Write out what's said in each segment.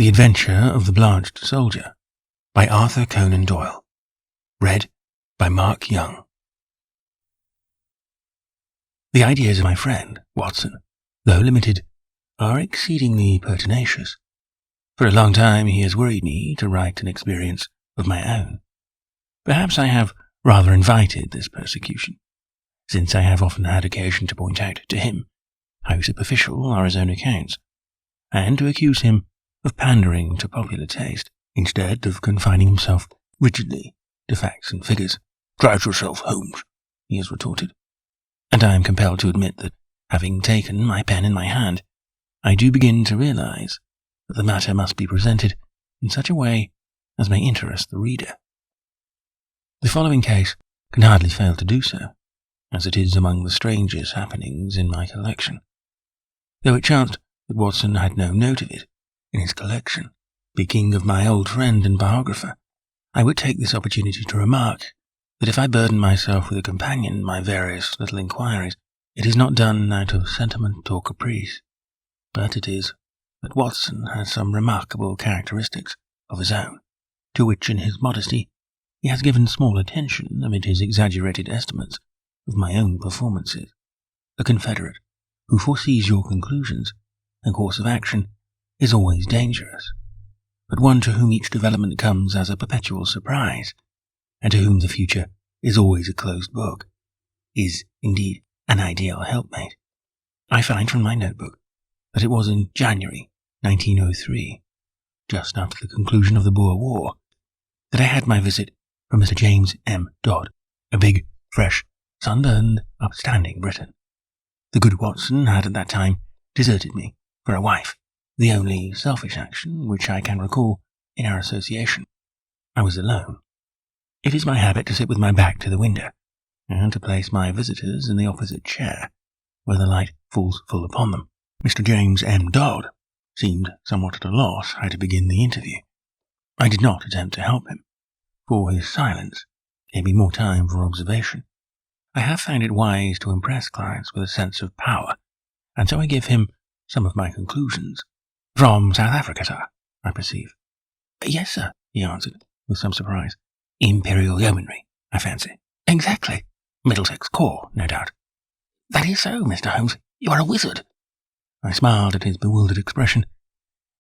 The Adventure of the Blanched Soldier by Arthur Conan Doyle. Read by Mark Young. The ideas of my friend, Watson, though limited, are exceedingly pertinacious. For a long time he has worried me to write an experience of my own. Perhaps I have rather invited this persecution, since I have often had occasion to point out to him how superficial are his own accounts, and to accuse him of pandering to popular taste, instead of confining himself rigidly to facts and figures. "Try yourself, Holmes," he has retorted. And I am compelled to admit that, having taken my pen in my hand, I do begin to realize that the matter must be presented in such a way as may interest the reader. The following case can hardly fail to do so, as it is among the strangest happenings in my collection. Though it chanced that Watson had no note of it in his collection, speaking of my old friend and biographer, I would take this opportunity to remark that if I burden myself with a companion in my various little inquiries, it is not done out of sentiment or caprice, but it is that Watson has some remarkable characteristics of his own, to which in his modesty he has given small attention amid his exaggerated estimates of my own performances. A confederate who foresees your conclusions and course of action is always dangerous, but one to whom each development comes as a perpetual surprise, and to whom the future is always a closed book, is indeed an ideal helpmate. I find from my notebook that it was in January 1903, just after the conclusion of the Boer War, that I had my visit from Mr. James M. Dodd, a big, fresh, sunburned, upstanding Briton. The good Watson had at that time deserted me for a wife, the only selfish action which I can recall in our association. I was alone. It is my habit to sit with my back to the window, and to place my visitors in the opposite chair, where the light falls full upon them. Mr. James M. Dodd seemed somewhat at a loss how to begin the interview. I did not attempt to help him, for his silence gave me more time for observation. I have found it wise to impress clients with a sense of power, and so I give him some of my conclusions. "From South Africa, sir, I perceive." "Yes, sir," he answered, with some surprise. "Imperial Yeomanry, I fancy." "Exactly. Middlesex Corps, no doubt." "That is so, Mr. Holmes. You are a wizard." I smiled at his bewildered expression.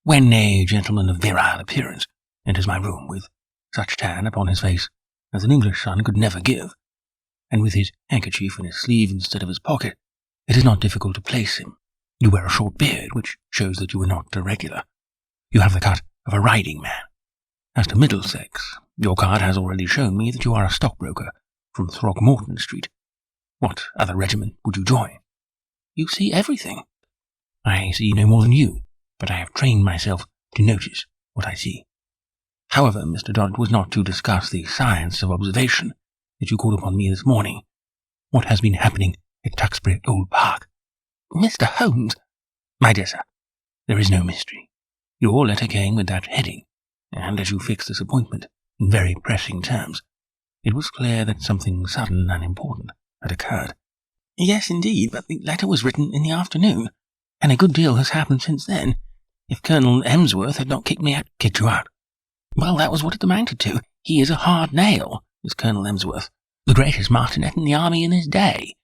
When a gentleman of virile appearance enters my room with such tan upon his face as an English son could never give, and with his handkerchief in his sleeve instead of his pocket, it is not difficult to place him. You wear a short beard, which shows that you are not a regular. You have the cut of a riding man. As to Middlesex, your card has already shown me that you are a stockbroker from Throgmorton Street. What other regiment would you join? You see everything. I see no more than you, but I have trained myself to notice what I see. However, Mr. Dodd was not to discuss the science of observation that you called upon me this morning. What has been happening at Tuxbury Old Park? "Mr. Holmes." "My dear sir, there is no mystery. Your letter came with that heading, and as you fixed this appointment in very pressing terms, it was clear that something sudden and important had occurred." "Yes, indeed, but the letter was written in the afternoon, and a good deal has happened since then. If Colonel Emsworth had not kicked me out—" "Kicked you out?" "Well, that was what it amounted to. He is a hard nail, is Colonel Emsworth, the greatest martinet in the army in his day.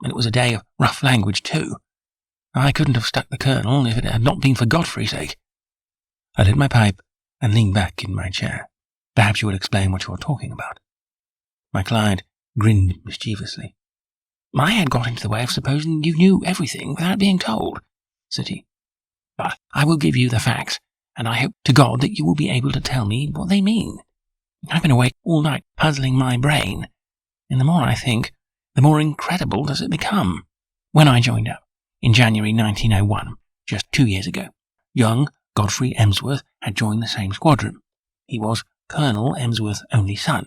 And it was a day of rough language, too. I couldn't have stuck the colonel if it had not been for Godfrey's sake." I lit my pipe and leaned back in my chair. "Perhaps you will explain what you are talking about." My client grinned mischievously. "I had got into the way of supposing you knew everything without being told," said he. "But I will give you the facts, and I hope to God that you will be able to tell me what they mean. I've been awake all night puzzling my brain, and the more I think, the more incredible does it become. When I joined up, in January 1901, just 2 years ago, young Godfrey Emsworth had joined the same squadron. He was Colonel Emsworth's only son,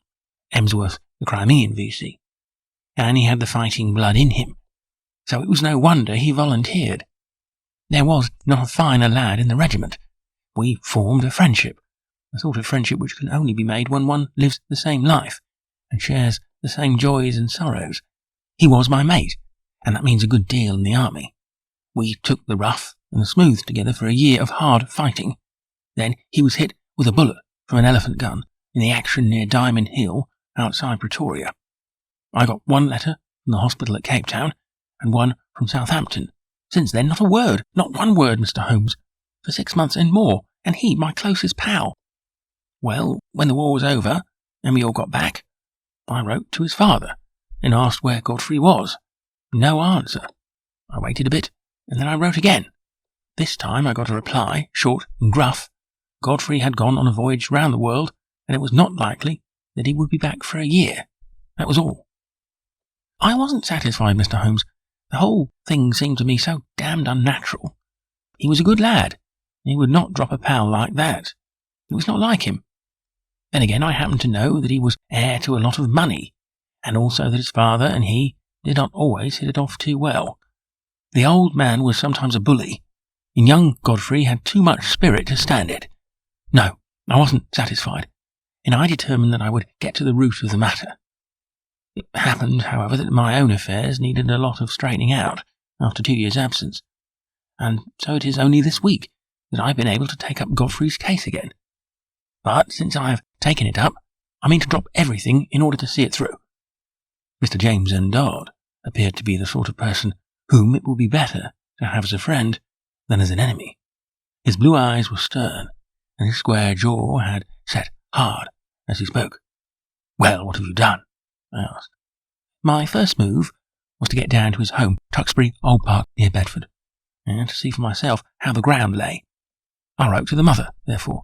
Emsworth the Crimean V.C., and he had the fighting blood in him, so it was no wonder he volunteered. There was not a finer lad in the regiment. We formed a friendship, a sort of friendship which can only be made when one lives the same life and shares the same joys and sorrows. He was my mate, and that means a good deal in the army. We took the rough and the smooth together for a year of hard fighting, Then he was hit with a bullet from an elephant gun in the action near Diamond Hill outside Pretoria. I got one letter from the hospital at Cape Town and one from Southampton. Since then, not a word, not one word, Mr. Holmes, for 6 months and more, and he my closest pal. Well, when the war was over and we all got back, I wrote to his father and asked where Godfrey was. No answer. I waited a bit, and then I wrote again. This time I got a reply, short and gruff. Godfrey had gone on a voyage round the world, and it was not likely that he would be back for a year. That was all. I wasn't satisfied, Mr. Holmes. The whole thing seemed to me so damned unnatural. He was a good lad, and he would not drop a pal like that. It was not like him. Then again, I happened to know that he was heir to a lot of money, and also that his father and he did not always hit it off too well. The old man was sometimes a bully, and young Godfrey had too much spirit to stand it. No, I wasn't satisfied, and I determined that I would get to the root of the matter. It happened, however, that my own affairs needed a lot of straightening out after 2 years' absence, and so it is only this week that I've been able to take up Godfrey's case again. But since I have taken it up, I mean to drop everything in order to see it through. Mr. James N. Dodd appeared to be the sort of person whom it would be better to have as a friend than as an enemy. His blue eyes were stern, and his square jaw had set hard as he spoke. "Well, what have you done?" I asked. My first move was to get down to his home, Tuxbury Old Park, near Bedford, and to see for myself how the ground lay. I wrote to the mother, therefore.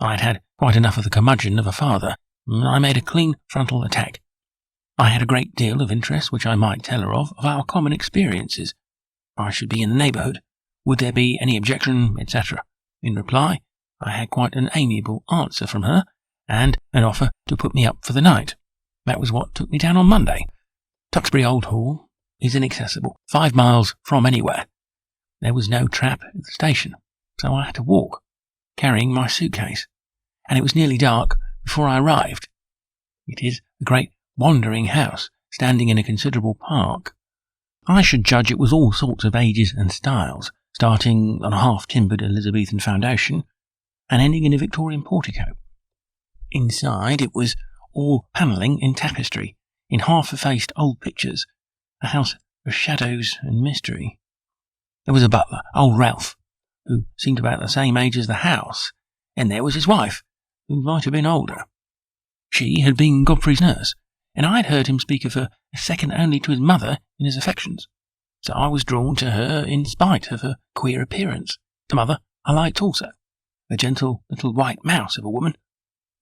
I had had quite enough of the curmudgeon of a father, and I made a clean frontal attack. I had a great deal of interest which I might tell her of our common experiences. I should be in the neighbourhood. Would there be any objection, etc.? In reply, I had quite an amiable answer from her, and an offer to put me up for the night. That was what took me down on Monday. Tuxbury Old Hall is inaccessible, 5 miles from anywhere. There was no trap at the station, so I had to walk, carrying my suitcase, and it was nearly dark before I arrived. It is a great wandering house, standing in a considerable park. I should judge it was all sorts of ages and styles, starting on a half-timbered Elizabethan foundation and ending in a Victorian portico. Inside it was all panelling in tapestry, in half-effaced old pictures, a house of shadows and mystery. There was a butler, old Ralph, who seemed about the same age as the house, and there was his wife, who might have been older. She had been Godfrey's nurse, and I had heard him speak of her as second only to his mother in his affections, so I was drawn to her in spite of her queer appearance. The mother I liked also, a gentle little white mouse of a woman.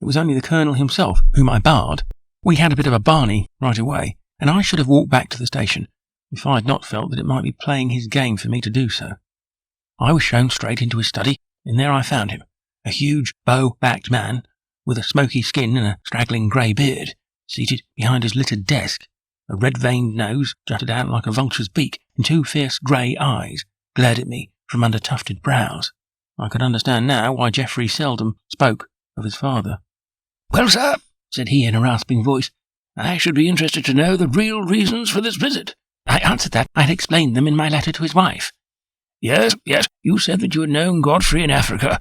It was only the Colonel himself whom I barred. We had a bit of a barney right away, and I should have walked back to the station if I had not felt that it might be playing his game for me to do so. I was shown straight into his study, and there I found him, a huge, bow-backed man, with a smoky skin and a straggling grey beard, seated behind his littered desk. A red-veined nose jutted out like a vulture's beak, and 2 fierce grey eyes glared at me from under tufted brows. I could understand now why Geoffrey seldom spoke of his father. "Well, sir," said he in a rasping voice, "I should be interested to know the real reasons for this visit." I answered that I had explained them in my letter to his wife. Yes, you said that you had known Godfrey in Africa.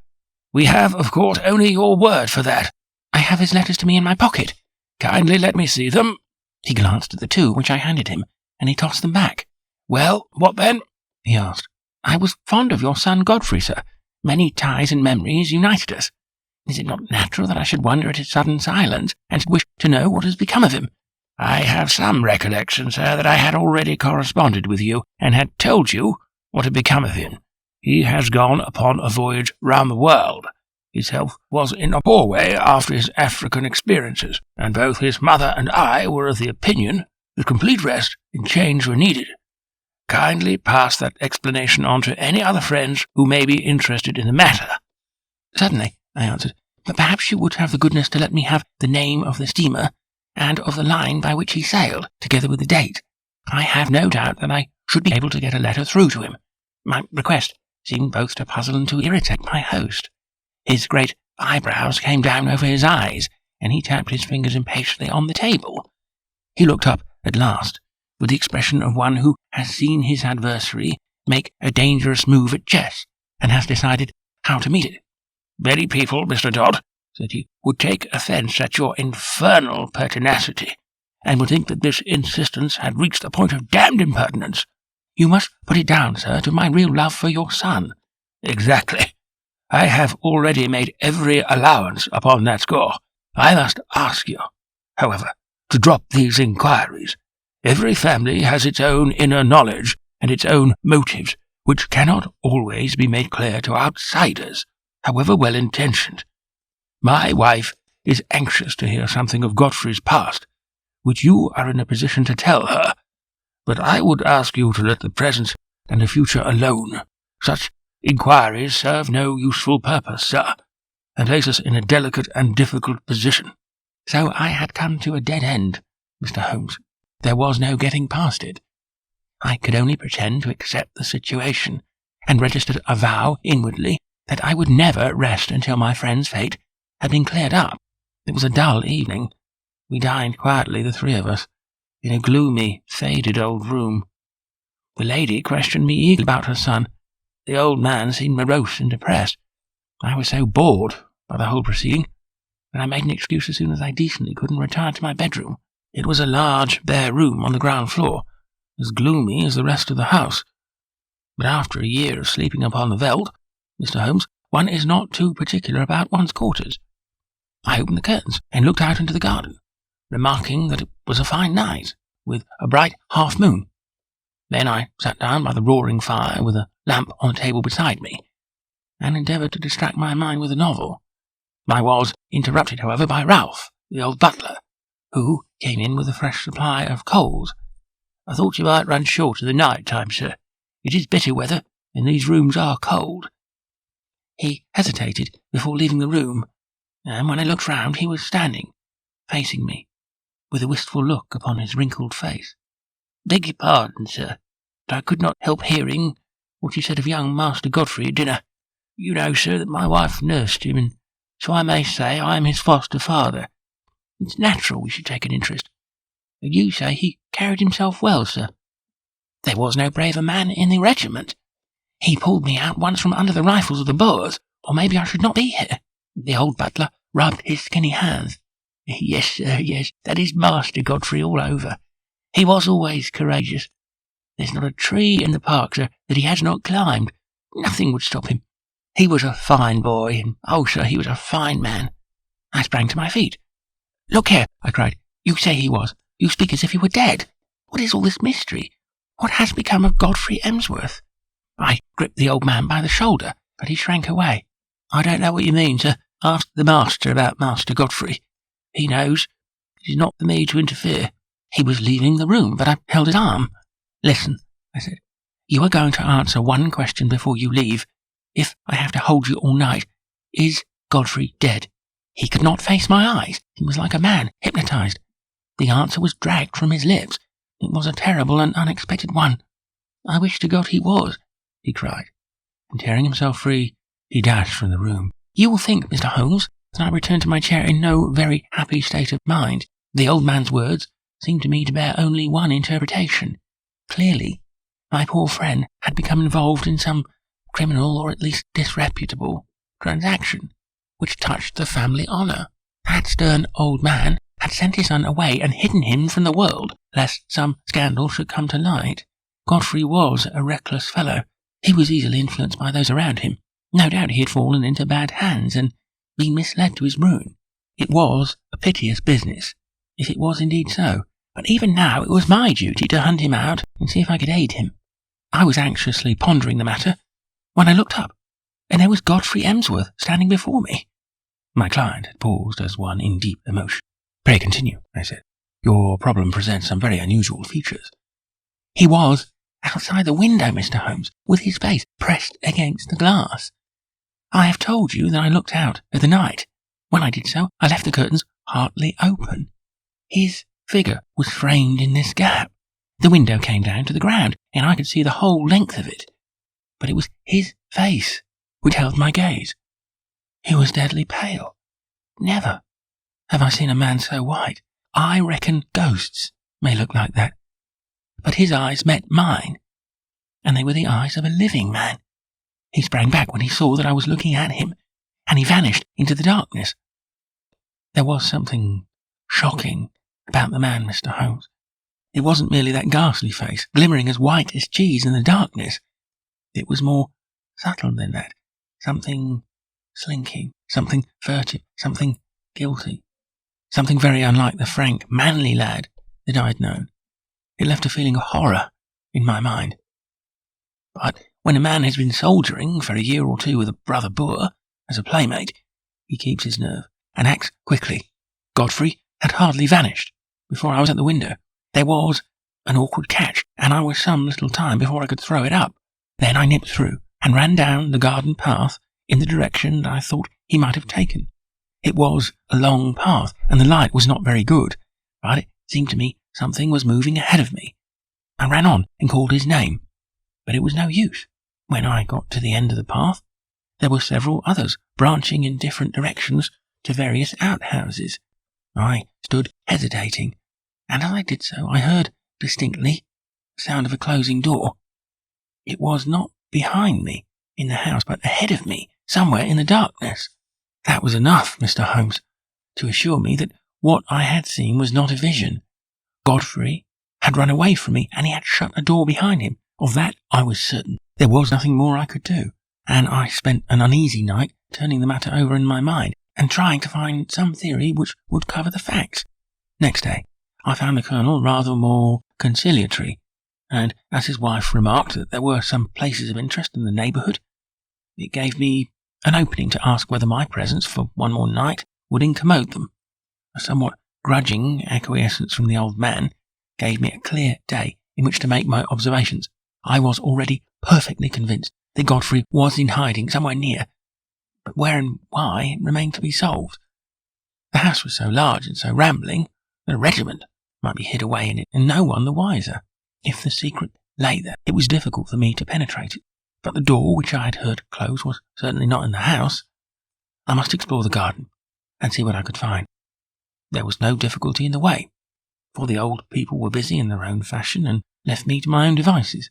We have, of course, only your word for that. I have his letters to me in my pocket. Kindly let me see them." He glanced at the 2 which I handed him, and he tossed them back. "Well, what then?" he asked. "I was fond of your son Godfrey, sir. Many ties and memories united us. Is it not natural that I should wonder at his sudden silence, and should wish to know what has become of him?" "I have some recollection, sir, that I had already corresponded with you, and had told you what had become of him. He has gone upon a voyage round the world. His health was in a poor way after his African experiences, and both his mother and I were of the opinion that complete rest and change were needed. Kindly pass that explanation on to any other friends who may be interested in the matter." "Certainly," I answered, "but perhaps you would have the goodness to let me have the name of the steamer and of the line by which he sailed, together with the date. I have no doubt that I should be able to get a letter through to him." My request seemed both to puzzle and to irritate my host. His great eyebrows came down over his eyes, and he tapped his fingers impatiently on the table. He looked up at last, with the expression of one who has seen his adversary make a dangerous move at chess, and has decided how to meet it. Many people, Mr. Dodd, said he, would take offence at your infernal pertinacity, and would think that this insistence had reached the point of damned impertinence. You must put it down, sir, to my real love for your son. Exactly. I have already made every allowance upon that score. I must ask you, however, to drop these inquiries. Every family has its own inner knowledge and its own motives, which cannot always be made clear to outsiders, however well-intentioned. My wife is anxious to hear something of Godfrey's past, which you are in a position to tell her, but I would ask you to let the present and the future alone. Such inquiries serve no useful purpose, sir, and place us in a delicate and difficult position. So I had come to a dead end, Mr. Holmes. There was no getting past it. I could only pretend to accept the situation, and registered a vow inwardly that I would never rest until my friend's fate had been cleared up. It was a dull evening. We dined quietly, the three of us, in a gloomy, faded old room. The lady questioned me eagerly about her son. The old man seemed morose and depressed. I was so bored by the whole proceeding that I made an excuse as soon as I decently could and retired to my bedroom. It was a large, bare room on the ground floor, as gloomy as the rest of the house. But after a year of sleeping upon the veldt, Mr. Holmes, one is not too particular about one's quarters. I opened the curtains and looked out into the garden, remarking that it was a fine night, with a bright half-moon. Then I sat down by the roaring fire with a lamp on the table beside me, and endeavoured to distract my mind with a novel. I was interrupted, however, by Ralph, the old butler, who came in with a fresh supply of coals. I thought you might run short of the night time, sir. It is bitter weather, and these rooms are cold. He hesitated before leaving the room, and when I looked round he was standing, facing me, with a wistful look upon his wrinkled face. Beg your pardon, sir, but I could not help hearing what you said of young Master Godfrey at dinner. You know, sir, that my wife nursed him, and so I may say I am his foster father. It's natural we should take an interest. But you say he carried himself well, sir. There was no braver man in the regiment. He pulled me out once from under the rifles of the Boers, or maybe I should not be here. The old butler rubbed his skinny hands. Yes, sir, yes, that is Master Godfrey all over. He was always courageous. There's not a tree in the park, sir, that he has not climbed. Nothing would stop him. He was a fine boy, and oh, sir, he was a fine man. I sprang to my feet. Look here, I cried. You say he was. You speak as if he were dead. What is all this mystery? What has become of Godfrey Emsworth? I gripped the old man by the shoulder, but he shrank away. I don't know what you mean, sir. Ask the master about Master Godfrey. He knows. It is not for me to interfere. He was leaving the room, but I held his arm. Listen, I said. You are going to answer one question before you leave. If I have to hold you all night, is Godfrey dead? He could not face my eyes. He was like a man hypnotized. The answer was dragged from his lips. It was a terrible and unexpected one. I wish to God he was, he cried, and tearing himself free, he dashed from the room. You will think, Mr. Holmes, that I returned to my chair in no very happy state of mind. The old man's words seemed to me to bear only one interpretation. Clearly, my poor friend had become involved in some criminal or at least disreputable transaction, which touched the family honour. That stern old man had sent his son away and hidden him from the world, lest some scandal should come to light. Godfrey was a reckless fellow. He was easily influenced by those around him. No doubt he had fallen into bad hands and been misled to his ruin. It was a piteous business, if it was indeed so. But even now it was my duty to hunt him out and see if I could aid him. I was anxiously pondering the matter when I looked up, and there was Godfrey Emsworth standing before me. My client had paused as one in deep emotion. Pray continue, I said. Your problem presents some very unusual features. He was outside the window, Mr. Holmes, with his face pressed against the glass. I have told you that I looked out at the night. When I did so, I left the curtains partly open. His figure was framed in this gap. The window came down to the ground, and I could see the whole length of it. But it was his face which held my gaze. He was deadly pale. Never have I seen a man so white. I reckon ghosts may look like that. But his eyes met mine, and they were the eyes of a living man. He sprang back when he saw that I was looking at him, and he vanished into the darkness. There was something shocking about the man, Mr. Holmes. It wasn't merely that ghastly face, glimmering as white as cheese in the darkness. It was more subtle than that. Something slinking, something furtive, something guilty. Something very unlike the frank, manly lad that I had known. It left a feeling of horror in my mind. But when a man has been soldiering for a year or two with a brother Boer as a playmate, he keeps his nerve and acts quickly. Godfrey had hardly vanished before I was at the window. There was an awkward catch, and I was some little time before I could throw it up. Then I nipped through and ran down the garden path in the direction I thought he might have taken. It was a long path, and the light was not very good, but it seemed to me something was moving ahead of me. I ran on and called his name, but it was no use. When I got to the end of the path, there were several others branching in different directions to various outhouses. I stood hesitating, and as I did so, I heard distinctly the sound of a closing door. It was not behind me in the house, but ahead of me, somewhere in the darkness. That was enough, Mr. Holmes, to assure me that what I had seen was not a vision. Godfrey had run away from me, and he had shut a door behind him. Of that I was certain. There was nothing more I could do, and I spent an uneasy night turning the matter over in my mind and trying to find some theory which would cover the facts. Next day, I found the Colonel rather more conciliatory, and as his wife remarked that there were some places of interest in the neighbourhood, it gave me an opening to ask whether my presence for one more night would incommode them. A somewhat grudging acquiescence from the old man gave me a clear day in which to make my observations. I was already perfectly convinced that Godfrey was in hiding somewhere near, but where and why remained to be solved. The house was so large and so rambling that a regiment might be hid away in it, and no one the wiser. If the secret lay there, it was difficult for me to penetrate it, but the door which I had heard close was certainly not in the house. I must explore the garden and see what I could find. There was no difficulty in the way, for the old people were busy in their own fashion and left me to my own devices.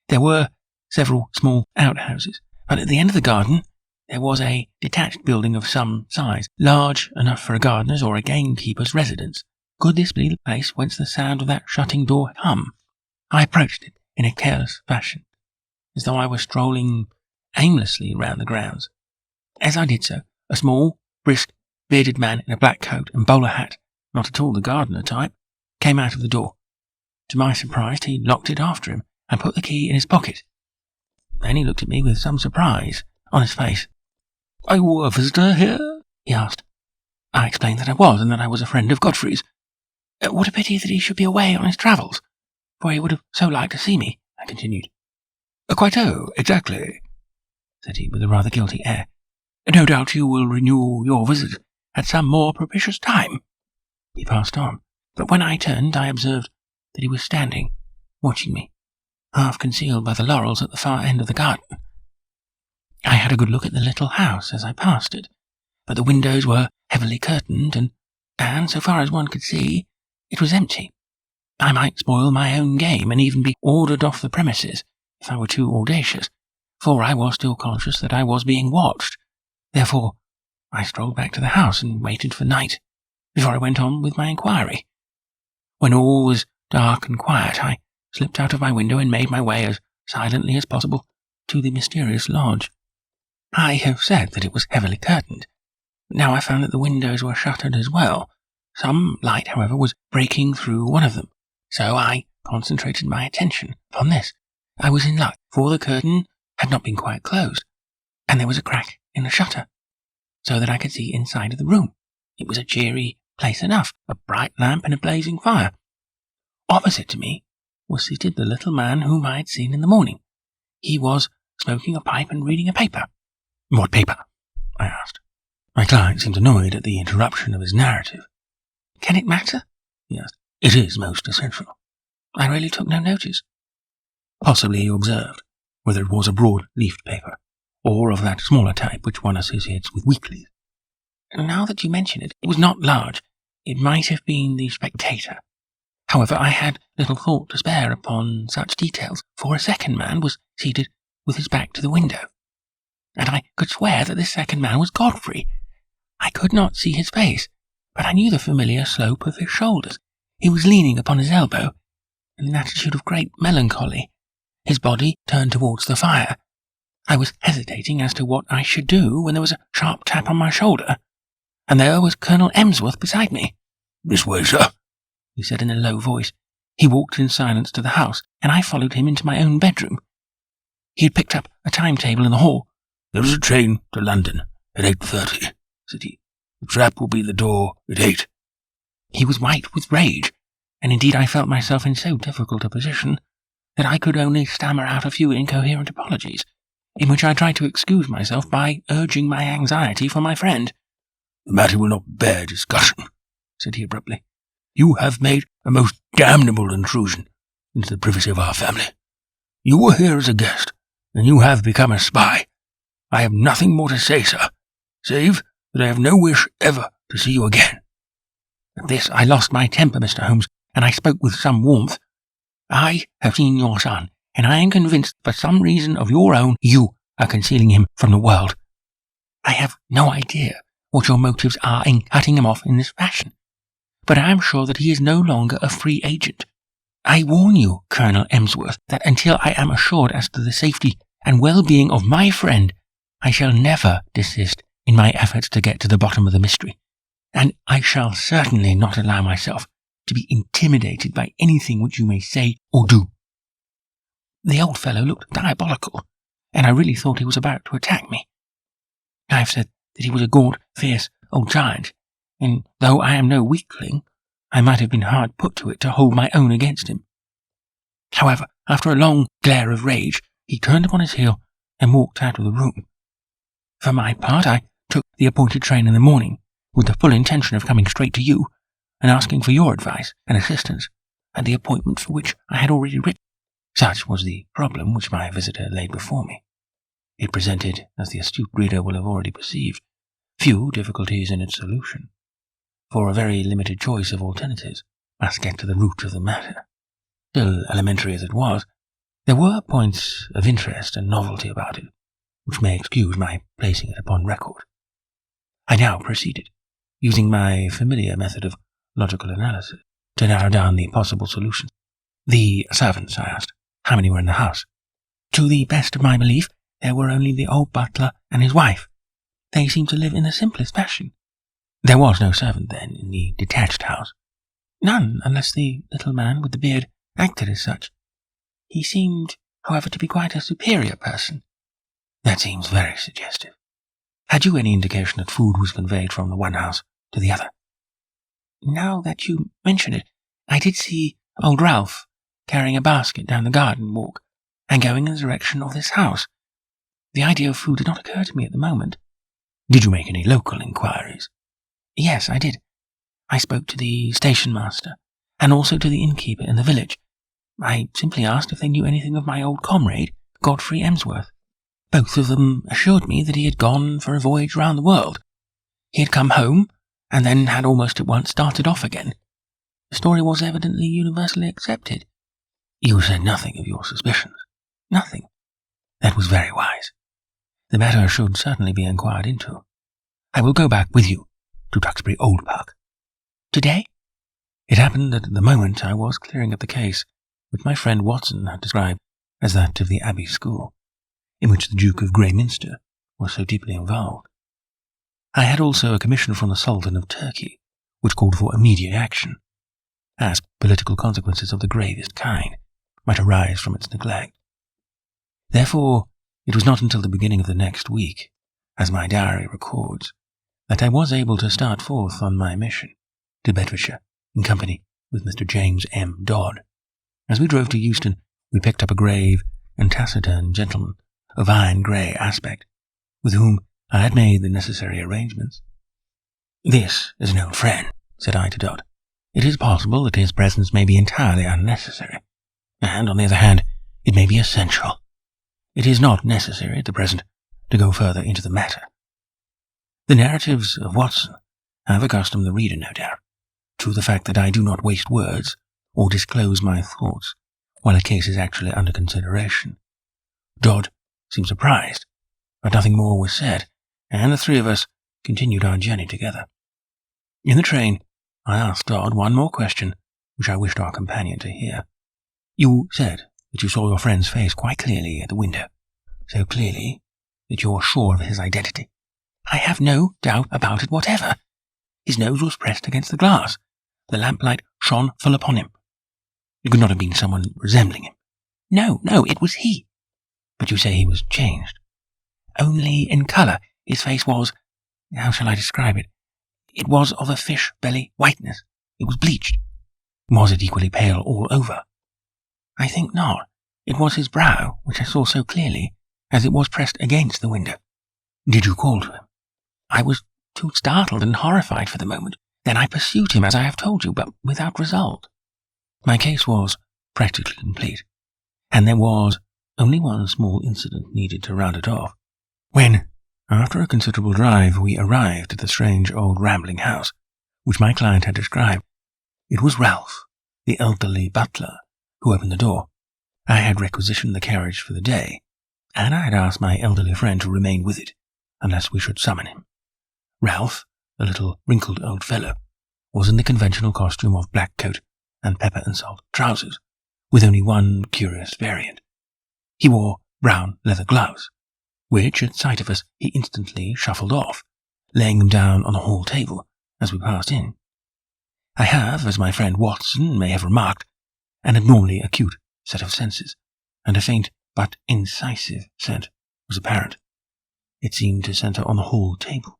There were several small outhouses, but at the end of the garden there was a detached building of some size, large enough for a gardener's or a gamekeeper's residence. Could this be the place whence the sound of that shutting door had come? I approached it in a careless fashion, as though I were strolling aimlessly round the grounds. As I did so, a small, brisk, bearded man in a black coat and bowler hat, not at all the gardener type, came out of the door. To my surprise, he locked it after him and put the key in his pocket. Then he looked at me with some surprise on his face. "Are you a visitor here?" he asked. I explained that I was, and that I was a friend of Godfrey's. "What a pity that he should be away on his travels, for he would have so liked to see me," I continued. "Quite so, exactly," said he with a rather guilty air. "No doubt you will renew your visit at some more propitious time." He passed on, but when I turned I observed that he was standing, watching me, half concealed by the laurels at the far end of the garden. I had a good look at the little house as I passed it, but the windows were heavily curtained, and so far as one could see, it was empty. I might spoil my own game and even be ordered off the premises if I were too audacious, for I was still conscious that I was being watched. Therefore, I strolled back to the house and waited for night before I went on with my inquiry. When all was dark and quiet, I slipped out of my window and made my way as silently as possible to the mysterious lodge. I have said that it was heavily curtained. Now I found that the windows were shuttered as well. Some light, however, was breaking through one of them, so I concentrated my attention upon this. I was in luck, for the curtain had not been quite closed, and there was a crack in the shutter, so that I could see inside of the room. It was a cheery place enough, a bright lamp and a blazing fire. Opposite to me was seated the little man whom I had seen in the morning. He was smoking a pipe and reading a paper. "What paper?" I asked. My client seemed annoyed at the interruption of his narrative. "Can it matter?" he asked. "It is most essential." I really took no notice. Possibly you observed whether it was a broad-leafed paper, or of that smaller type which one associates with weeklies. Now that you mention it, it was not large. It might have been the Spectator. However, I had little thought to spare upon such details, for a second man was seated with his back to the window. and I could swear that this second man was Godfrey. I could not see his face, but I knew the familiar slope of his shoulders. He was leaning upon his elbow, in an attitude of great melancholy, his body turned towards the fire. I was hesitating as to what I should do when there was a sharp tap on my shoulder, and there was Colonel Emsworth beside me. "This way, sir," he said in a low voice. He walked in silence to the house, and I followed him into my own bedroom. He had picked up a timetable in the hall. "There is a train to London at 8:30, said he. "The trap will be at the door at 8. He was white with rage, and indeed I felt myself in so difficult a position that I could only stammer out a few incoherent apologies, in which I tried to excuse myself by urging my anxiety for my friend. "The matter will not bear discussion," said he abruptly. "You have made a most damnable intrusion into the privacy of our family. You were here as a guest, and you have become a spy. I have nothing more to say, sir, save that I have no wish ever to see you again." At this I lost my temper, Mr. Holmes, and I spoke with some warmth. "I have seen your son, and I am convinced for some reason of your own you are concealing him from the world. I have no idea what your motives are in cutting him off in this fashion, but I am sure that he is no longer a free agent. I warn you, Colonel Emsworth, that until I am assured as to the safety and well-being of my friend, I shall never desist in my efforts to get to the bottom of the mystery, and I shall certainly not allow myself to be intimidated by anything which you may say or do." The old fellow looked diabolical, and I really thought he was about to attack me. I have said that he was a gaunt, fierce old giant, and though I am no weakling, I might have been hard put to it to hold my own against him. However, after a long glare of rage, he turned upon his heel and walked out of the room. For my part, I took the appointed train in the morning, with the full intention of coming straight to you and asking for your advice and assistance at the appointment for which I had already written. Such was the problem which my visitor laid before me. It presented, as the astute reader will have already perceived, few difficulties in its solution, for a very limited choice of alternatives must get to the root of the matter. Still elementary as it was, there were points of interest and novelty about it, which may excuse my placing it upon record. I now proceeded, using my familiar method of logical analysis, to narrow down the possible solutions. "The servants," I asked. "How many were in the house?" "To the best of my belief, there were only the old butler and his wife. They seemed to live in the simplest fashion." "There was no servant, then, in the detached house?" "None, unless the little man with the beard acted as such. He seemed, however, to be quite a superior person." "That seems very suggestive. Had you any indication that food was conveyed from the one house to the other?" "Now that you mention it, I did see old Ralph carrying a basket down the garden walk and going in the direction of this house. The idea of food did not occur to me at the moment." "Did you make any local inquiries?" "Yes, I did. I spoke to the station master and also to the innkeeper in the village. I simply asked if they knew anything of my old comrade, Godfrey Emsworth. Both of them assured me that he had gone for a voyage round the world. He had come home, and then had almost at once started off again. The story was evidently universally accepted." "You said nothing of your suspicions?" "Nothing." "That was very wise. The matter should certainly be inquired into. I will go back with you to Duxbury Old Park." "Today?" It happened that at the moment I was clearing up the case which my friend Watson had described as that of the Abbey School, in which the Duke of Greyminster was so deeply involved. I had also a commission from the Sultan of Turkey, which called for immediate action, as political consequences of the gravest kind might arise from its neglect. Therefore, it was not until the beginning of the next week, as my diary records, that I was able to start forth on my mission to Bedfordshire in company with Mr. James M. Dodd. As we drove to Euston, we picked up a grave and taciturn gentleman of iron-grey aspect, with whom I had made the necessary arrangements. "This is an old friend," said I to Dodd. "It is possible that his presence may be entirely unnecessary, and, on the other hand, it may be essential. It is not necessary at the present to go further into the matter. The narratives of Watson have accustomed the reader, no doubt, to the fact that I do not waste words or disclose my thoughts while a case is actually under consideration. Dodd seemed surprised, but nothing more was said, and the three of us continued our journey together. In the train, I asked Dodd one more question, which I wished our companion to hear. You said that you saw your friend's face quite clearly at the window, so clearly that you're sure of his identity. I have no doubt about it whatever. His nose was pressed against the glass. The lamplight shone full upon him. It could not have been someone resembling him. No, it was he. But you say he was changed. Only in colour. His face was, how shall I describe it? It was of a fish belly whiteness. It was bleached. Was it equally pale all over? I think not. It was his brow, which I saw so clearly, as it was pressed against the window. Did you call to him? I was too startled and horrified for the moment. Then I pursued him, as I have told you, but without result. My case was practically complete, and there was only one small incident needed to round it off. When, after a considerable drive, we arrived at the strange old rambling house, which my client had described, it was Ralph, the elderly butler, who opened the door. I had requisitioned the carriage for the day, and I had asked my elderly friend to remain with it, unless we should summon him. Ralph, a little wrinkled old fellow, was in the conventional costume of black coat and pepper and salt trousers, with only one curious variant. He wore brown leather gloves, which, at sight of us, he instantly shuffled off, laying them down on the hall table as we passed in. I have, as my friend Watson may have remarked, an abnormally acute set of senses, and a faint but incisive scent was apparent. It seemed to centre on the hall table.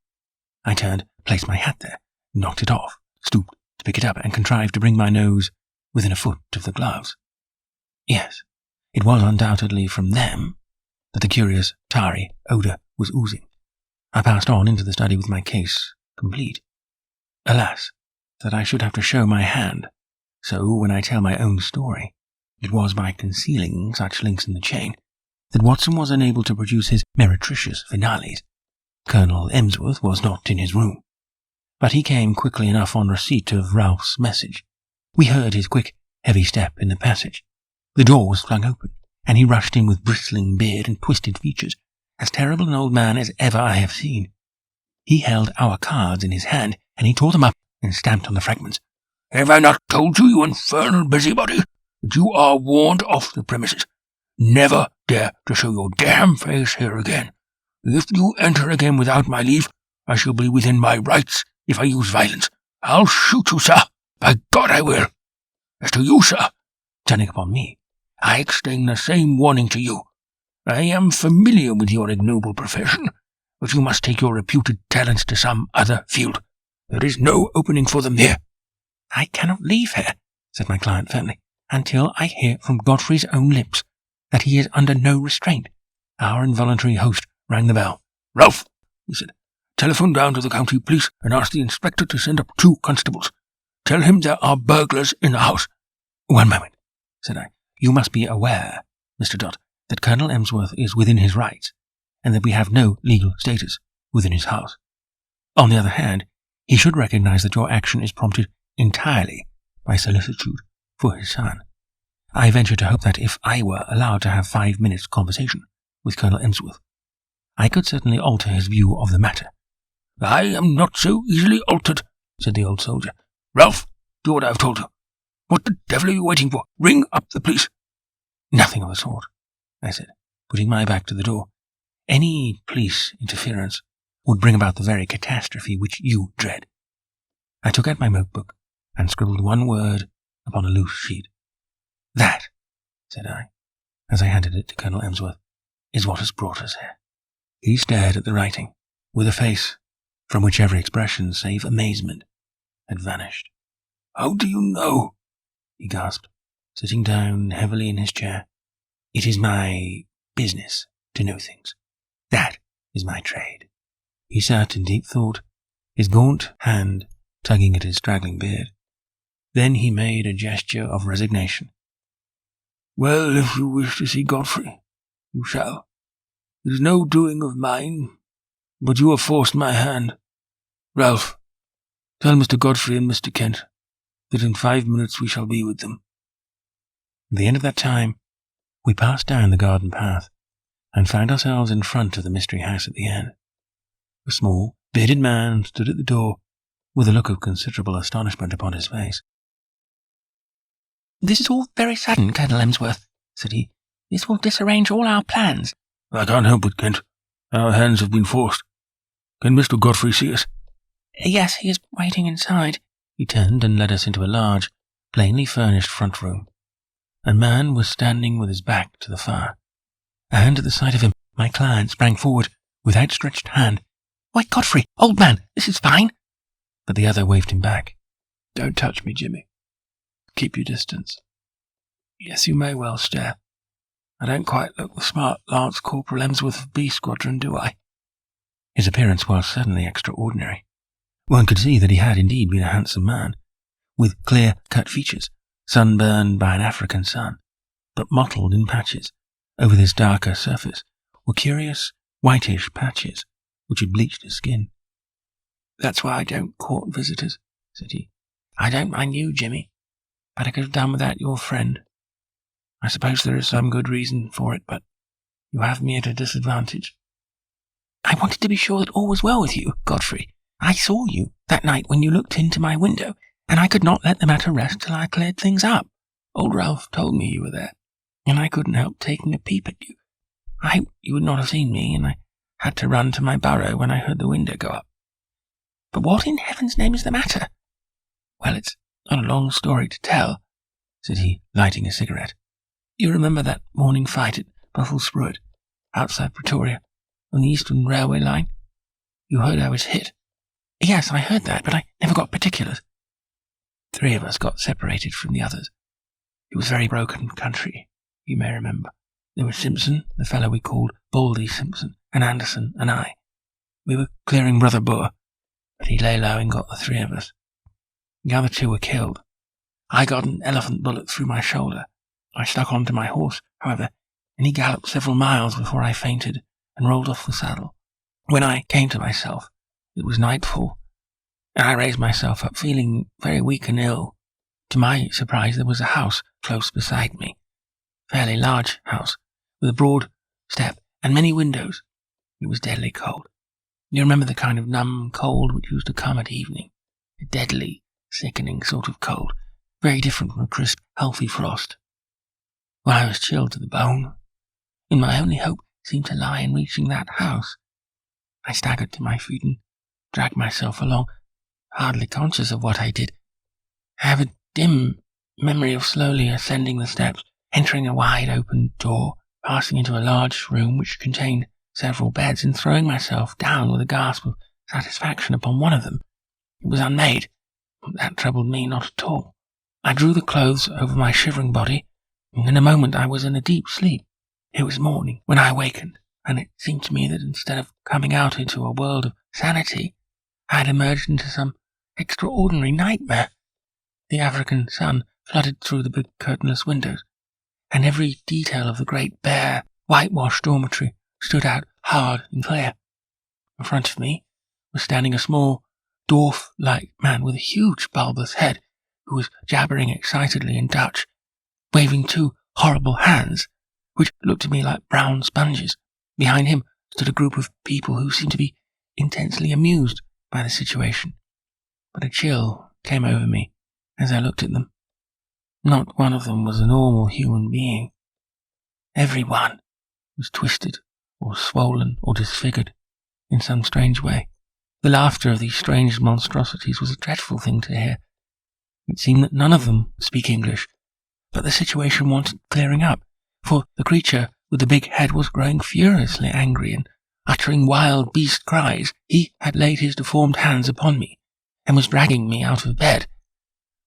I turned, placed my hat there, knocked it off, stooped to pick it up, and contrived to bring my nose within a foot of the gloves. Yes, it was undoubtedly from them that the curious tarry odour was oozing. I passed on into the study with my case complete. Alas, that I should have to show my hand, so when I tell my own story, it was by concealing such links in the chain that Watson was unable to produce his meretricious finales. Colonel Emsworth was not in his room, but he came quickly enough on receipt of Ralph's message. We heard his quick, heavy step in the passage. The door was flung open, and he rushed in with bristling beard and twisted features, as terrible an old man as ever I have seen. He held our cards in his hand, and he tore them up and stamped on the fragments. "Have I not told you, you infernal busybody, that you are warned off the premises? Never dare to show your damn face here again. If you enter again without my leave, I shall be within my rights if I use violence. I'll shoot you, sir. By God, I will. As to you, sir," turning upon me, "I extend the same warning to you. I am familiar with your ignoble profession, but you must take your reputed talents to some other field. There is no opening for them here." "I cannot leave here," said my client firmly, "until I hear from Godfrey's own lips that he is under no restraint." Our involuntary host rang the bell. "Ralph," he said, "telephone down to the county police and ask the inspector to send up 2 constables. Tell him there are burglars in the house." "One moment," said I. "You must be aware, Mr. Dodd, that Colonel Emsworth is within his rights, and that we have no legal status within his house. On the other hand, he should recognize that your action is prompted entirely by solicitude for his son. I venture to hope that if I were allowed to have 5 minutes' conversation with Colonel Emsworth, I could certainly alter his view of the matter." "I am not so easily altered," said the old soldier. "Ralph, do what I have told you. What the devil are you waiting for? Ring up the police." "Nothing of the sort," I said, putting my back to the door. "Any police interference would bring about the very catastrophe which you dread." I took out my notebook and scribbled one word upon a loose sheet. "That," said I, as I handed it to Colonel Emsworth, "is what has brought us here." He stared at the writing, with a face from which every expression save amazement had vanished. "How do you know?" he gasped, sitting down heavily in his chair. "It is my business to know things. That is my trade." He sat in deep thought, his gaunt hand tugging at his straggling beard. Then he made a gesture of resignation. "Well, if you wish to see Godfrey, you shall. It is no doing of mine, but you have forced my hand. Ralph, tell Mr. Godfrey and Mr. Kent that in 5 minutes we shall be with them." At the end of that time, we passed down the garden path, and found ourselves in front of the mystery house at the end. A small, bearded man stood at the door, with a look of considerable astonishment upon his face. "This is all very sudden, Colonel Emsworth," said he. "This will disarrange all our plans." "I can't help it, Kent. Our hands have been forced. Can Mr. Godfrey see us?" "Yes, he is waiting inside." He turned and led us into a large, plainly furnished front room. A man was standing with his back to the fire, and at the sight of him, my client sprang forward with outstretched hand. "Why, Godfrey, old man, this is fine." But the other waved him back. "Don't touch me, Jimmy. Keep your distance. Yes, you may well stare. I don't quite look the smart Lance Corporal Emsworth of B Squadron, do I?" His appearance was certainly extraordinary. One could see that he had indeed been a handsome man, with clear-cut features, sunburned by an African sun, but mottled in patches. Over this darker surface were curious whitish patches which had bleached his skin. "That's why I don't court visitors," said he. "I don't mind you, Jimmy, but I could have done without your friend. I suppose there is some good reason for it, but you have me at a disadvantage." "I wanted to be sure that all was well with you, Godfrey. I saw you that night when you looked into my window, and I could not let the matter rest till I cleared things up. Old Ralph told me you were there, and I couldn't help taking a peep at you. I hoped you would not have seen me, and I had to run to my burrow when I heard the window go up." "But what in heaven's name is the matter?" "Well, it's not a long story to tell," said he, lighting a cigarette. "You remember that morning fight at Buffelsbruit, outside Pretoria, on the Eastern Railway line? You heard I was hit." "Yes, I heard that, but I never got particulars." 3 of us got separated from the others. It was very broken country, you may remember. There was Simpson, the fellow we called Baldy Simpson, and Anderson, and I. We were clearing Brother Boer, but he lay low and got the 3 of us. The other 2 were killed. I got an elephant bullet through my shoulder. I stuck onto my horse, however, and he galloped several miles before I fainted and rolled off the saddle. When I came to myself, it was nightfall, and I raised myself up, feeling very weak and ill. To my surprise, there was a house close beside me, a fairly large house, with a broad step and many windows. It was deadly cold. You remember the kind of numb cold which used to come at evening, a deadly, sickening sort of cold, very different from a crisp, healthy frost. Well, I was chilled to the bone, and my only hope seemed to lie in reaching that house. I staggered to my feet and dragged myself along, hardly conscious of what I did. I have a dim memory of slowly ascending the steps, entering a wide-open door, passing into a large room which contained several beds, and throwing myself down with a gasp of satisfaction upon one of them. It was unmade, but that troubled me not at all. I drew the clothes over my shivering body, and in a moment I was in a deep sleep. It was morning when I awakened, and it seemed to me that instead of coming out into a world of sanity, I had emerged into some extraordinary nightmare. The African sun flooded through the big curtainless windows, and every detail of the great bare, whitewashed dormitory stood out hard and clear. In front of me was standing a small, dwarf-like man with a huge bulbous head, who was jabbering excitedly in Dutch, waving 2 horrible hands, which looked to me like brown sponges. Behind him stood a group of people who seemed to be intensely amused by the situation. But a chill came over me as I looked at them. Not one of them was a normal human being. Every one was twisted or swollen or disfigured in some strange way. The laughter of these strange monstrosities was a dreadful thing to hear. It seemed that none of them speak English, but the situation wanted clearing up, for the creature with the big head was growing furiously angry and uttering wild beast cries. He had laid his deformed hands upon me and was dragging me out of bed.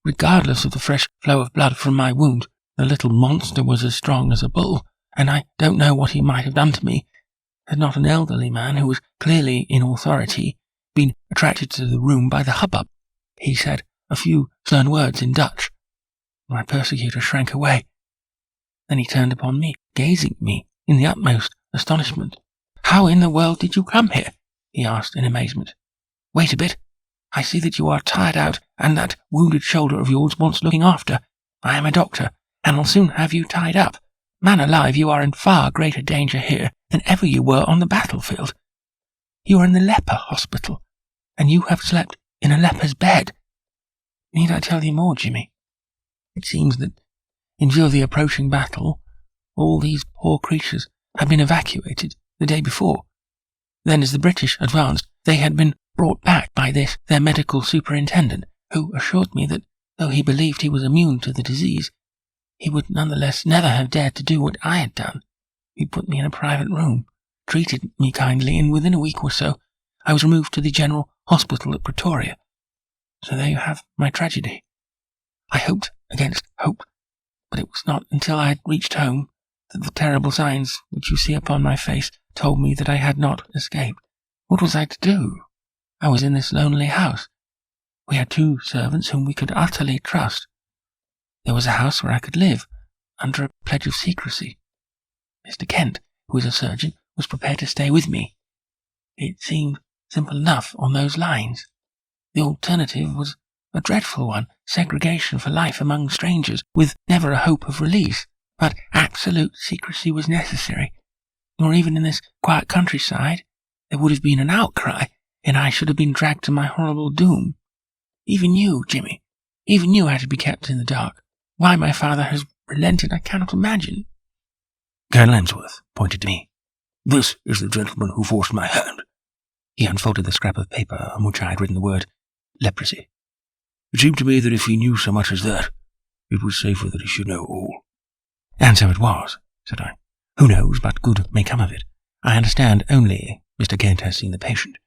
Regardless of the fresh flow of blood from my wound, the little monster was as strong as a bull, and I don't know what he might have done to me had not an elderly man, who was clearly in authority, been attracted to the room by the hubbub. He said a few stern words in Dutch. My persecutor shrank away. Then he turned upon me, gazing at me in the utmost astonishment. "How in the world did you come here?" he asked in amazement. "Wait a bit. I see that you are tired out, and that wounded shoulder of yours wants looking after. I am a doctor, and will soon have you tied up. Man alive, you are in far greater danger here than ever you were on the battlefield. You are in the leper hospital, and you have slept in a leper's bed. Need I tell you more, Jimmy? It seems that, in view of the approaching battle, all these poor creatures had been evacuated the day before. Then, as the British advanced, they had been brought back by this, their medical superintendent, who assured me that, though he believed he was immune to the disease, he would nonetheless never have dared to do what I had done. He put me in a private room, treated me kindly, and within a week or so, I was removed to the General Hospital at Pretoria. So there you have my tragedy. I hoped against hope, but it was not until I had reached home that the terrible signs which you see upon my face told me that I had not escaped. What was I to do? I was in this lonely house. We had 2 servants whom we could utterly trust. There was a house where I could live, under a pledge of secrecy. Mr. Kent, who is a surgeon, was prepared to stay with me. It seemed simple enough on those lines. The alternative was a dreadful one, segregation for life among strangers, with never a hope of release. But absolute secrecy was necessary, nor even in this quiet countryside there would have been an outcry, and I should have been dragged to my horrible doom. Even you, Jimmy, even you had to be kept in the dark. Why my father has relented I cannot imagine. Colonel Emsworth pointed to me. This is the gentleman who forced my hand. He unfolded the scrap of paper on which I had written the word leprosy. It seemed to me that if he knew so much as that, it was safer that he should know all. And so it was, said I. Who knows but good may come of it? I understand only Mr. Kent has seen the patient.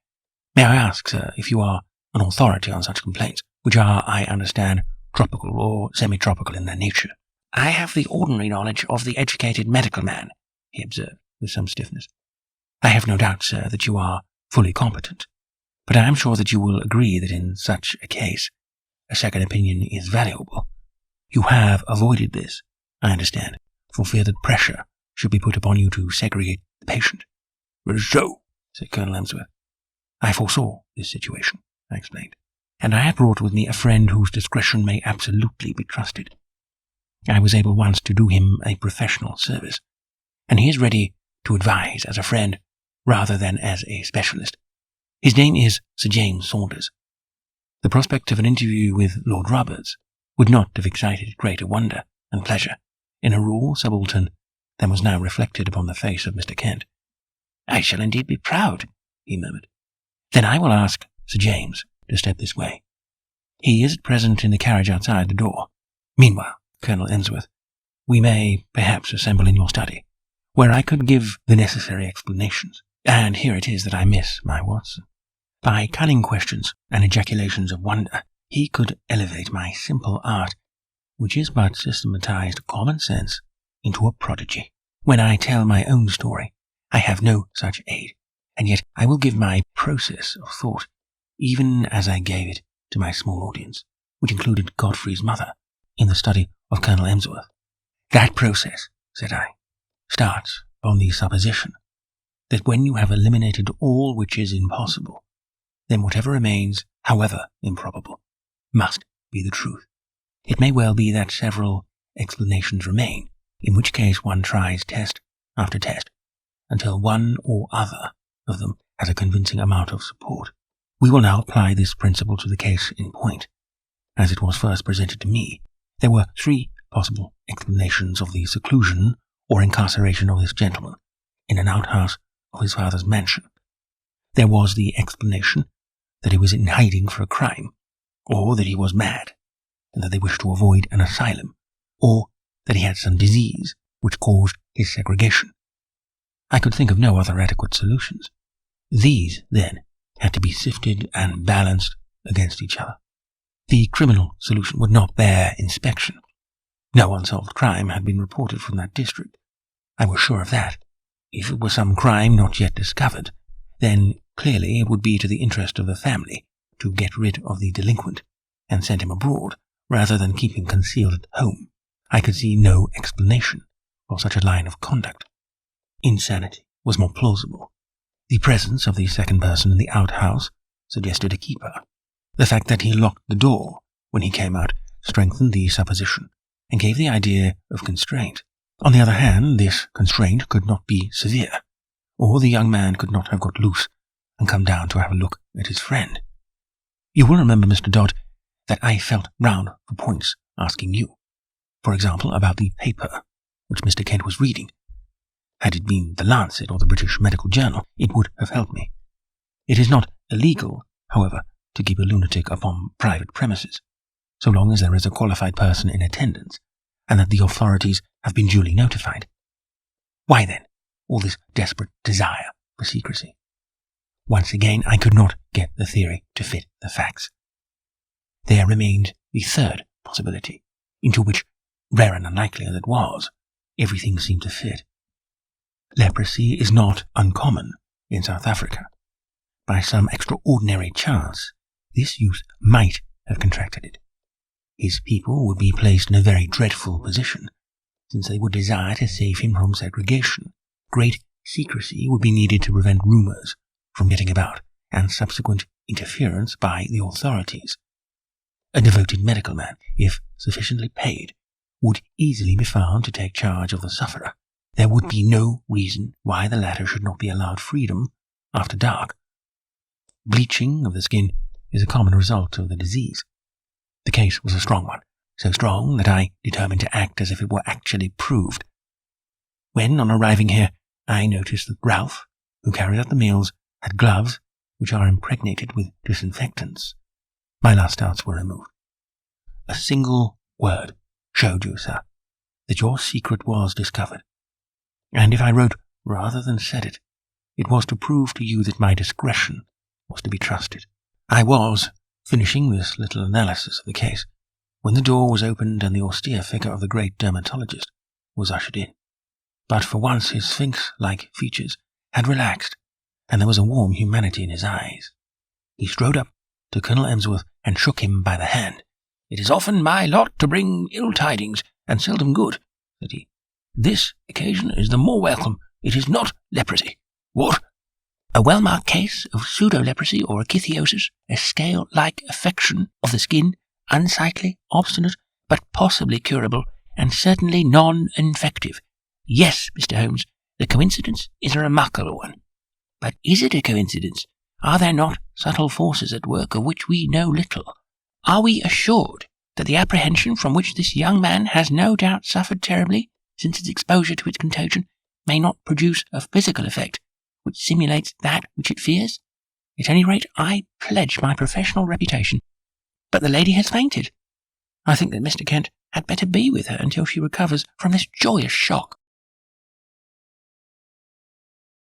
May I ask, sir, if you are an authority on such complaints, which are, I understand, tropical or semi-tropical in their nature? I have the ordinary knowledge of the educated medical man, he observed with some stiffness. I have no doubt, sir, that you are fully competent, but I am sure that you will agree that in such a case, a second opinion is valuable. You have avoided this, I understand, for fear that pressure should be put upon you to segregate the patient. It is so, said Colonel Emsworth. I foresaw this situation, I explained, and I had brought with me a friend whose discretion may absolutely be trusted. I was able once to do him a professional service, and he is ready to advise as a friend rather than as a specialist. His name is Sir James Saunders. The prospect of an interview with Lord Roberts would not have excited greater wonder and pleasure in a raw subaltern than was now reflected upon the face of Mr. Kent. I shall indeed be proud, he murmured. Then I will ask Sir James to step this way. He is at present in the carriage outside the door. Meanwhile, Colonel Emsworth, we may perhaps assemble in your study, where I could give the necessary explanations. And here it is that I miss my Watson. By cunning questions and ejaculations of wonder, he could elevate my simple art, which is but systematized common sense, into a prodigy. When I tell my own story, I have no such aid, and yet I will give my process of thought, even as I gave it to my small audience, which included Godfrey's mother, in the study of Colonel Emsworth. That process, said I, starts on the supposition that when you have eliminated all which is impossible, then whatever remains, however improbable, must be the truth. It may well be that several explanations remain, in which case one tries test after test, until one or other of them has a convincing amount of support. We will now apply this principle to the case in point. As it was first presented to me, there were 3 possible explanations of the seclusion or incarceration of this gentleman in an outhouse of his father's mansion. There was the explanation that he was in hiding for a crime, or that he was mad, and that they wished to avoid an asylum, or that he had some disease which caused his segregation. I could think of no other adequate solutions. These, then, had to be sifted and balanced against each other. The criminal solution would not bear inspection. No unsolved crime had been reported from that district. I was sure of that. If it were some crime not yet discovered, then clearly it would be to the interest of the family to get rid of the delinquent and send him abroad, rather than keep him concealed at home. I could see no explanation for such a line of conduct. Insanity was more plausible. The presence of the second person in the outhouse suggested a keeper. The fact that he locked the door when he came out strengthened the supposition and gave the idea of constraint. On the other hand, this constraint could not be severe, or the young man could not have got loose and come down to have a look at his friend. You will remember, Mr. Dodd, that I felt round for points asking you, for example, about the paper which Mr. Kent was reading. Had it been the Lancet or the British Medical Journal, it would have helped me. It is not illegal, however, to keep a lunatic upon private premises, so long as there is a qualified person in attendance, and that the authorities have been duly notified. Why then all this desperate desire for secrecy? Once again, I could not get the theory to fit the facts. There remained the third possibility, into which, rare and unlikely as it was, everything seemed to fit. Leprosy is not uncommon in South Africa. By some extraordinary chance, this youth might have contracted it. His people would be placed in a very dreadful position, since they would desire to save him from segregation. Great secrecy would be needed to prevent rumours from getting about, and subsequent interference by the authorities. A devoted medical man, if sufficiently paid, would easily be found to take charge of the sufferer. There would be no reason why the latter should not be allowed freedom after dark. Bleaching of the skin is a common result of the disease. The case was a strong one, so strong that I determined to act as if it were actually proved. When, on arriving here, I noticed that Ralph, who carried out the meals, had gloves which are impregnated with disinfectants, my last doubts were removed. A single word showed you, sir, that your secret was discovered, and if I wrote rather than said it, it was to prove to you that my discretion was to be trusted. I was finishing this little analysis of the case when the door was opened and the austere figure of the great dermatologist was ushered in. But for once his sphinx-like features had relaxed, and there was a warm humanity in his eyes. He strode up to Colonel Emsworth and shook him by the hand. "It is often my lot to bring ill tidings, and seldom good," said he. "This occasion is the more welcome. It is not leprosy." "What?" "A well-marked case of pseudo-leprosy or ichthyosis, a scale-like affection of the skin, unsightly, obstinate, but possibly curable, and certainly non-infective. Yes, Mr. Holmes, the coincidence is a remarkable one. But is it a coincidence? Are there not subtle forces at work of which we know little? Are we assured that the apprehension from which this young man has no doubt suffered terribly since its exposure to its contagion may not produce a physical effect which simulates that which it fears? At any rate, I pledge my professional reputation. But the lady has fainted. I think that Mr. Kent had better be with her until she recovers from this joyous shock."